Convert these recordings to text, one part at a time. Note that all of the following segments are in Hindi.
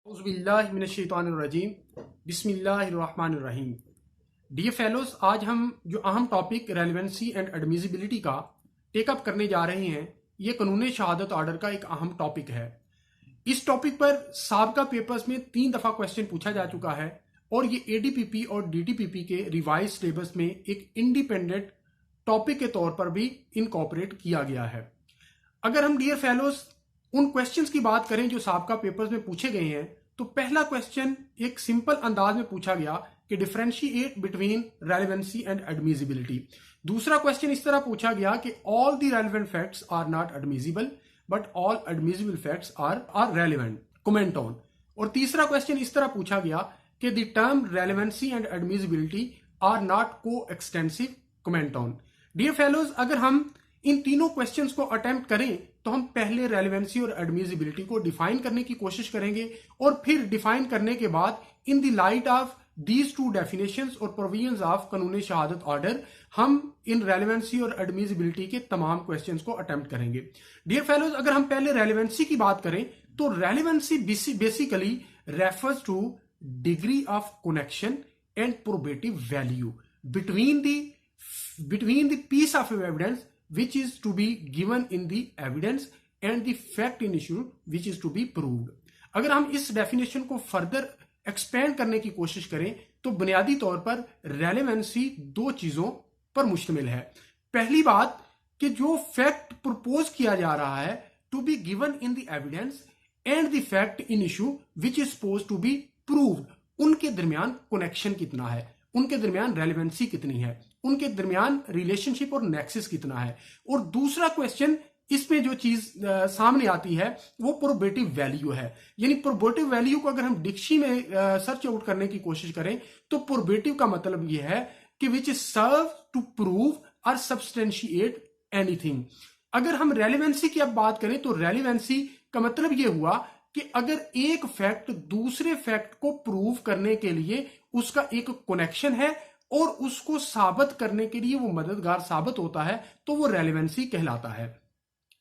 औज़ुबिल्लाहिमिनश्शैतानिर्रजीम बिस्मिल्लाहिर्रहमानिर्रहीम। डियर फेलोज, आज हम जो अहम टॉपिक रेलेवेंसी एंड एडमिसिबिलिटी का टेकअप करने जा रहे हैं, ये कानून शहादत ऑर्डर का एक अहम टॉपिक है। इस टॉपिक पर साबका पेपर्स में 3 दफा क्वेश्चन पूछा जा चुका है और ये एडीपीपी और डीटीपीपी के रिवाइज सिलेबस में एक इंडिपेंडेंट टॉपिक के तौर पर भी इनकॉर्पोरेट किया गया है। अगर हम डियर फेलोज उन क्वेश्चंस की बात करें जो साबका पेपर्स में पूछे गए हैं, तो पहला क्वेश्चन एक सिंपल अंदाज में पूछा गया कि differentiate between relevancy and admissibility. दूसरा क्वेश्चन इस तरह पूछा गया कि all the relevant facts are not admissible but all admissible facts are relevant, comment on. और तीसरा क्वेश्चन इस तरह पूछा गया कि the term relevancy and admissibility are not coextensive, comment on. Dear fellows, अगर हम इन तीनों क्वेश्चंस को अटेम्प्ट करें तो हम पहले रेलेवेंसी और एडमिसिबिलिटी को डिफाइन करने की कोशिश करेंगे और फिर डिफाइन करने के बाद in the light of these two definitions और प्रोविजंस ऑफ कानून शहादत ऑर्डर हम इन रेलेवेंसी और एडमिसिबिलिटी के तमाम क्वेश्चंस को अटेम्प्ट करेंगे। डियर फेलोज, अगर हम पहले रेलेवेंसी की बात करें तो relevancy basically refers two degree of connection and probative value between the piece of evidence which is to be given in the evidence and the fact in issue which is to be proved। अगर हम इस डेफिनेशन को फर्दर एक्सपेंड करने की कोशिश करें तो बुनियादी तौर पर रेलेवेंसी 2 चीजों पर मुश्तमिल है। पहली बात कि जो फैक्ट प्रपोज किया जा रहा है to be given in the evidence and the fact in issue which is suppose to be proved, उनके दरमियान कनेक्शन कितना है, उनके दरमियान रेलेवेंसी कितनी है, उनके दरमियान रिलेशनशिप और नेक्सस कितना है। और दूसरा क्वेश्चन इसमें जो चीज सामने आती है वो प्रोबेटिव वैल्यू है। यानी प्रोबेटिव वैल्यू को अगर हम डिक्शनरी में सर्च आउट करने की कोशिश करें तो प्रोबेटिव का मतलब ये है कि which is serve to prove और सब्सटेंशिएट एनीथिंग। अगर हम रेलेवेंसी की अब बात करें तो रेलेवेंसी का मतलब ये हुआ कि अगर एक फैक्ट दूसरे फैक्ट को प्रूव करने के लिए उसका एक कनेक्शन है और उसको साबित करने के लिए वो मददगार साबित होता है तो वो रेलेवेंसी कहलाता है।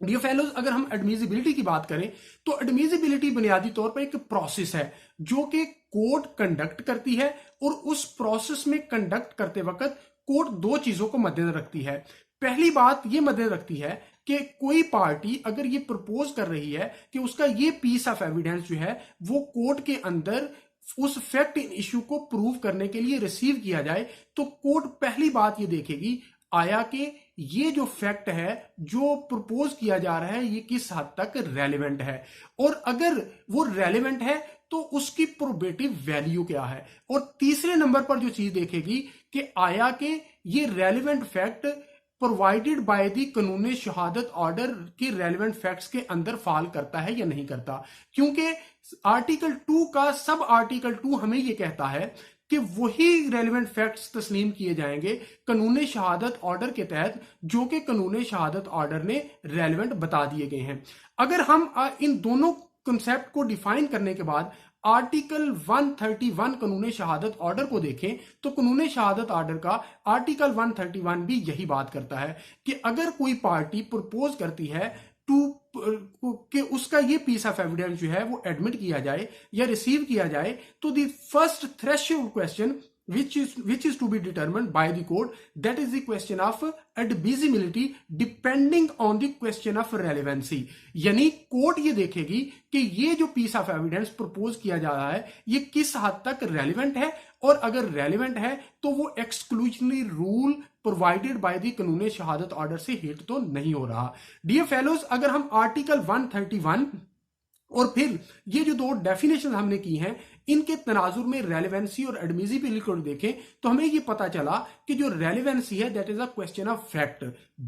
डियर फेलोज, अगर हम एडमिसिबिलिटी की बात करें तो एडमिसिबिलिटी बुनियादी तौर पर एक प्रोसेस है जो कि कोर्ट कंडक्ट करती है और उस प्रोसेस में कंडक्ट करते वक्त कोर्ट 2 चीजों को मद्देनजर रखती है। पहली बात ये मद्देनजर रखती है कि कोई पार्टी अगर ये प्रपोज कर रही है कि उसका ये पीस ऑफ एविडेंस जो है वो कोर्ट के अंदर उस फैक्ट इन इश्यू को प्रूव करने के लिए रिसीव किया जाए, तो कोर्ट पहली बात ये देखेगी आया कि ये जो फैक्ट है जो प्रपोज किया जा रहा है ये किस हद तक रेलेवेंट है, और अगर वो रेलेवेंट है तो उसकी प्रोबेटिव वैल्यू क्या है। और तीसरे नंबर पर जो चीज देखेगी कि आया कि ये relevant fact provided by the कानून शहादत ऑर्डर के रेलेवेंट फैक्ट्स के अंदर फॉल करता है या नहीं करता। क्योंकि आर्टिकल 2 का सब आर्टिकल 2 हमें यह कहता है कि वही रेलेवेंट फैक्ट्स तस्लीम किए जाएंगे कानून शहादत ऑर्डर के तहत जो कि कानून शहादत ऑर्डर ने रेलेवेंट बता दिए गए हैं। अगर हम इन दोनों कंसेप्ट को डिफाइन करने के बाद आर्टिकल 131 कानून शहादत ऑर्डर को देखें तो कानून शहादत ऑर्डर का आर्टिकल 131 भी यही बात करता है कि अगर कोई पार्टी प्रपोज करती है कि उसका ये पीस ऑफ एविडेंस जो है वो एडमिट किया जाए या रिसीव किया जाए, तो the first threshold question which is to be determined by the court, that is the question of admissibility depending on the question of relevancy। यानी कोर्ट ये देखेगी कि ये जो पीस ऑफ एविडेंस प्रपोज किया जा रहा है ये किस हद तक रेलिवेंट है, और अगर रेलिवेंट है तो वो exclusionary rule provided by the कानून शहादत ऑर्डर से हिट तो नहीं हो रहा। डियर फेलोज, अगर हम आर्टिकल 131 और फिर ये जो 2 डेफिनेशन हमने की हैं इनके तनाजुर में रेलेवेंसी और एडमिसिबिलिटी को देखें तो हमें ये पता चला कि जो रेलेवेंसी है that is a question of fact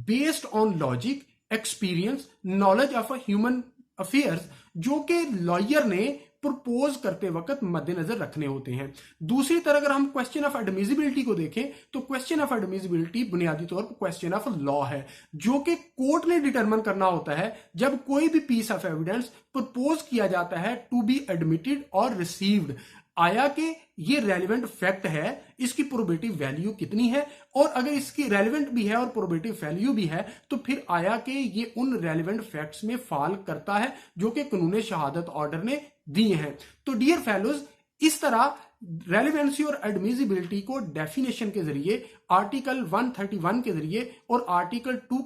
based on logic, experience, knowledge of human affairs जो कि लॉयर ने प्रपोज करते वक्त मद्देनजर रखने होते हैं। दूसरी तरह अगर हम क्वेश्चन ऑफ एडमिसिबिलिटी को देखें तो क्वेश्चन ऑफ एडमिसिबिलिटी बुनियादी तौर पर क्वेश्चन ऑफ लॉ है जो कि कोर्ट ने डिटरमिन करना होता है जब कोई भी पीस ऑफ एविडेंस प्रपोज किया जाता है टू बी एडमिटेड और रिसीव्ड। आया कि ये रेलिवेंट फैक्ट है, इसकी प्रोबेटिव वैल्यू कितनी है, और अगर इसकी रेलिवेंट भी है और प्रोबेटिव वैल्यू भी है तो फिर आया कि ये उन रेलिवेंट फैक्ट्स में फॉल करता है जो कि कानून शहादत ऑर्डर ने दिए हैं। तो डियर फेलोज, इस तरह रेलिवेंसी और एडमिसिबिलिटी को डेफिनेशन के जरिए आर्टिकल 131 के जरिए और आर्टिकल 2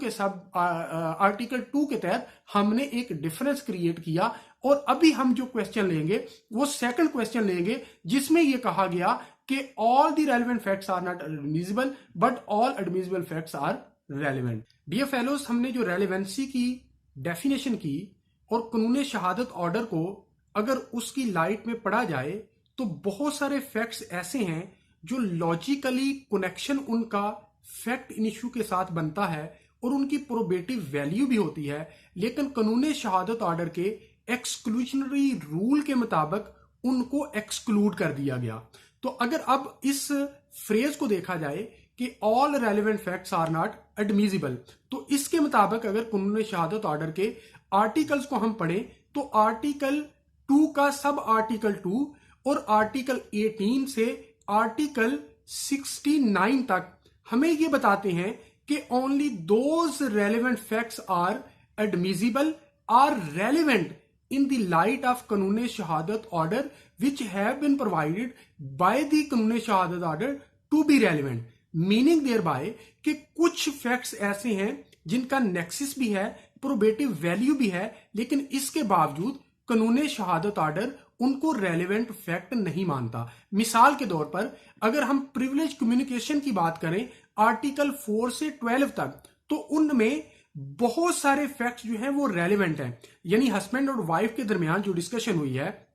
के तहत हमने एक डिफरेंस क्रिएट किया। और अभी हम जो क्वेश्चन लेंगे वो सेकंड क्वेश्चन लेंगे जिसमें यह कहा गया कि all the relevant facts are not admissible but all admissible facts are relevant. Dear fellows, हमने जो रेलिवेंसी की डेफिनेशन की और कानून शहादत ऑर्डर को अगर उसकी लाइट में पढ़ा जाए तो बहुत सारे फैक्ट्स ऐसे हैं जो लॉजिकली कनेक्शन उनका फैक्ट इन इशू के साथ बनता है और उनकी प्रोबेटिव वैल्यू भी होती है, लेकिन कानून शहादत ऑर्डर के एक्सक्लूजनरी रूल के मुताबिक उनको एक्सक्लूड कर दिया गया। तो अगर अब इस फ्रेज को देखा जाए कि all relevant facts are not admissible, तो इसके मुताबिक अगर कानून शहादत ऑर्डर के आर्टिकल्स को हम पढ़ें तो आर्टिकल 2 का सब आर्टिकल 2 और आर्टिकल 18 से आर्टिकल 69 तक हमें यह बताते हैं कि only those relevant facts are admissible are relevant in the light of कानून शहादत order which have been provided by the कानून शहादत order to be relevant, meaning thereby कि कुछ फैक्ट्स ऐसे हैं जिनका नेक्सिस भी है, प्रोबेटिव वैल्यू भी है, लेकिन इसके बावजूद कानून शहादत ऑर्डर उनको रेलिवेंट फैक्ट नहीं मानता। मिसाल के तौर पर अगर हम प्रिविलेज कम्युनिकेशन की बात करें आर्टिकल 4 से 12 तक, तो उनमें बहुत सारे फैक्ट्स जो हैं वो रेलिवेंट हैं, यानी हस्बैंड और वाइफ के दरमियान जो डिस्कशन हुई है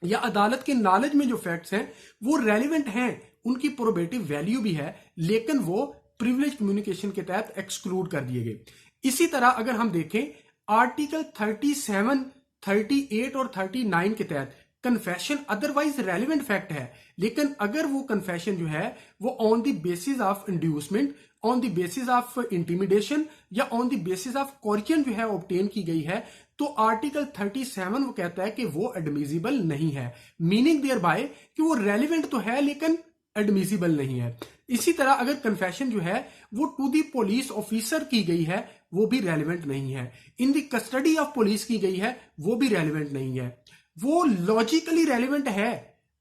या अदालत के नॉलेज में जो फैक्ट्स हैं वो रेलिवेंट हैं, उनकी प्रोबेटिव वैल्यू भी है, लेकिन वो प्रिविलेज कम्युनिकेशन के तहत एक्सक्लूड कर दिए गए। इसी तरह अगर हम देखें आर्टिकल 37, 38 और 39 के तहत कन्फेशन अदरवाइज रेलिवेंट फैक्ट है, लेकिन अगर वो कन्फेशन जो है वो on the basis of inducement, on the basis of intimidation या ऑन द बेसिस ऑफ कॉर्जन जो है ऑब्टेन की गई है, तो आर्टिकल 37 वो कहता है कि वो एडमिसिबल नहीं है, मीनिंग देयर बाय कि वो रेलिवेंट तो है लेकिन एडमिसिबल नहीं है। इसी तरह अगर कन्फेशन जो है वो टू दी पुलिस ऑफिसर की गई है वो भी रेलिवेंट नहीं है, in the custody of police की गई है वो भी रेलिवेंट नहीं है। वो लॉजिकली रेलिवेंट है,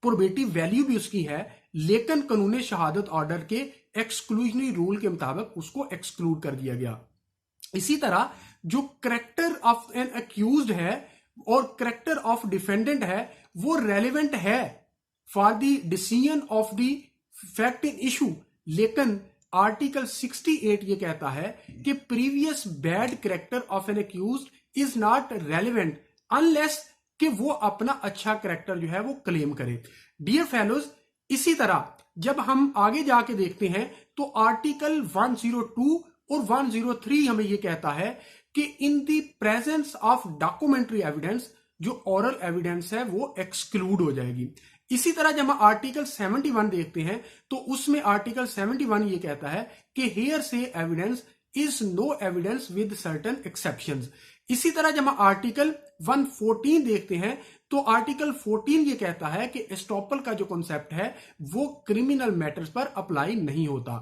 प्रोबेटिव वैल्यू भी उसकी है, लेकिन कानून शहादत ऑर्डर के एक्सक्लूजनरी रूल के मुताबिक उसको एक्सक्लूड कर दिया गया। इसी तरह जो करेक्टर ऑफ एन अक्यूज्ड है और करेक्टर ऑफ डिफेंडेंट है वो रेलिवेंट है for the decision of the fact in issue, लेकिन आर्टिकल 68 ये कहता है कि previous bad character of an accused is not relevant unless कि वो अपना अच्छा करेक्टर जो है वो क्लेम करे। डियर फेलोज, इसी तरह जब हम आगे जाके देखते हैं तो आर्टिकल 102 और 103 हमें ये कहता है कि in the presence of documentary evidence जो ओरल एविडेंस है वो एक्सक्लूड हो जाएगी। इसी तरह जब हम आर्टिकल 71 देखते हैं तो उसमें आर्टिकल 71 ये कहता है कि hearsay evidence is no evidence with certain exceptions. इसी तरह जब हम आर्टिकल 114 देखते हैं तो आर्टिकल 14 ये कहता है कि एस्टॉपल का जो कॉन्सेप्ट है वो क्रिमिनल मैटर्स पर अप्लाई नहीं होता।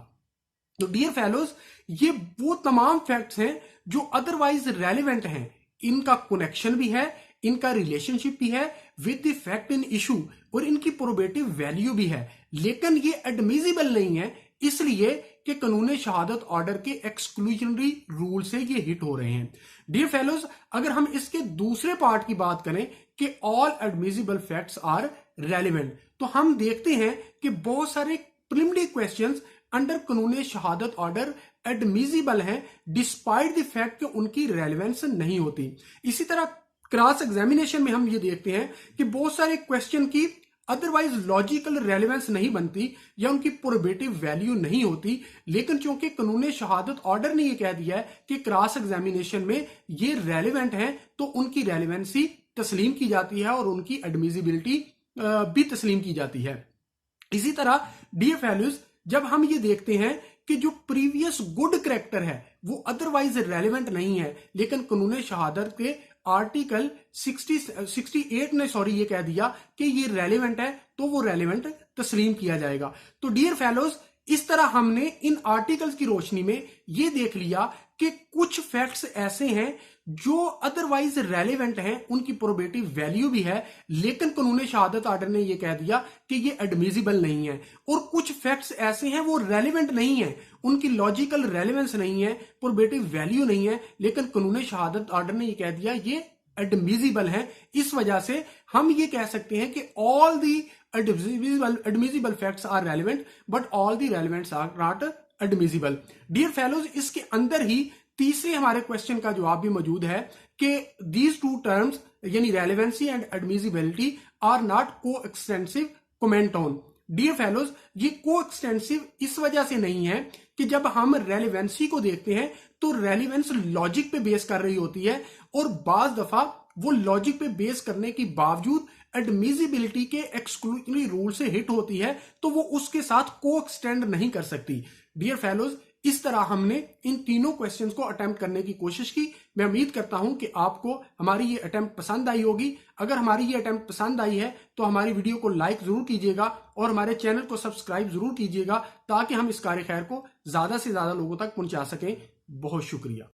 तो डियर फेलोज, ये वो तमाम फैक्ट्स हैं जो अदरवाइज रेलिवेंट हैं, इनका कनेक्शन भी है, इनका रिलेशनशिप भी है with the fact in issue और इनकी प्रोबेटिव वैल्यू भी है, लेकिन ये एडमिसिबल नहीं है इसलिए कि कानून शहादत ऑर्डर के एक्सक्लूजनरी रूल से ये हिट हो रहे हैं। डियर फेलोज, अगर हम इसके दूसरे पार्ट की बात करें कि all admissible facts are relevant, तो हम देखते हैं कि बहुत सारे प्रिलिमिनरी क्वेश्चंस अंडर कानून शहादत ऑर्डर एडमिसिबल हैं डिस्पाइट द फैक्ट कि उनकी रेलिवेंस नहीं होती। इसी तरह क्रॉस एग्जामिनेशन में हम ये देखते हैं कि बहुत सारे क्वेश्चन की अदरवाइज लॉजिकल रेलेवेंस नहीं बनती या उनकी प्रोबेटिव वैल्यू नहीं होती, लेकिन चूंकि कानून शहादत ऑर्डर ने यह कह दिया है कि क्रॉस एग्जामिनेशन में ये रेलेवेंट हैं तो उनकी रेलेवेंसी तस्लीम की जाती है और उनकी एडमिसिबिलिटी भी तस्लीम की जाती है। इसी तरह डियर फेलोज, जब हम ये देखते हैं कि जो प्रीवियस गुड करेक्टर है वो अदरवाइज रेलेवेंट नहीं है, लेकिन कानून शहादत के आर्टिकल 68 ने ये कह दिया कि ये रेलिवेंट है तो वो रेलिवेंट तस्लीम किया जाएगा। तो डियर फेलोज, इस तरह हमने इन आर्टिकल्स की रोशनी में ये देख लिया कि कुछ फैक्ट्स ऐसे हैं जो अदरवाइज रेलेवेंट हैं, उनकी प्रोबेटिव वैल्यू भी है, लेकिन कानून शहादत आर्डर ने यह कह दिया कि ये एडमिजिबल नहीं है। और कुछ फैक्ट्स ऐसे हैं वो रेलेवेंट नहीं है, उनकी लॉजिकल रेलेवेंस नहीं है, प्रोबेटिव वैल्यू नहीं है, लेकिन कानून शहादत आर्डर ने यह कह दिया ये एडमिजिबल है। इस वजह से हम ये कह सकते हैं कि all the admissible facts are relevant but all the relevants are not admissible। Dear fellows, इसके अंदर ही तीसरे हमारे क्वेश्चन का जवाब भी मौजूद है कि these two terms यानी relevancy and admissibility are not co-extensive comment on। Dear fellows, ये को एक्सटेंसिव इस वजह से नहीं है कि जब हम रेलिवेंसी को देखते हैं तो रेलिवेंस लॉजिक पे बेस कर रही होती है, और बाज दफा वो लॉजिक पे बेस करने के बावजूद एडमिजिबिलिटी के एक्सक्लूसिव रूल से हिट होती है, तो वो उसके साथ को एक्सटेंड नहीं कर सकती। डियर फेलोज, इस तरह हमने इन तीनों क्वेश्चंस को अटेम्प्ट करने की कोशिश की। मैं उम्मीद करता हूं कि आपको हमारी ये अटेम्प्ट पसंद आई होगी। अगर हमारी ये अटेम्प्ट पसंद आई है तो हमारी वीडियो को लाइक जरूर कीजिएगा और हमारे चैनल को सब्सक्राइब जरूर कीजिएगा, ताकि हम इस कार्य खैर को ज्यादा से ज्यादा लोगों तक पहुंचा सकें। बहुत शुक्रिया।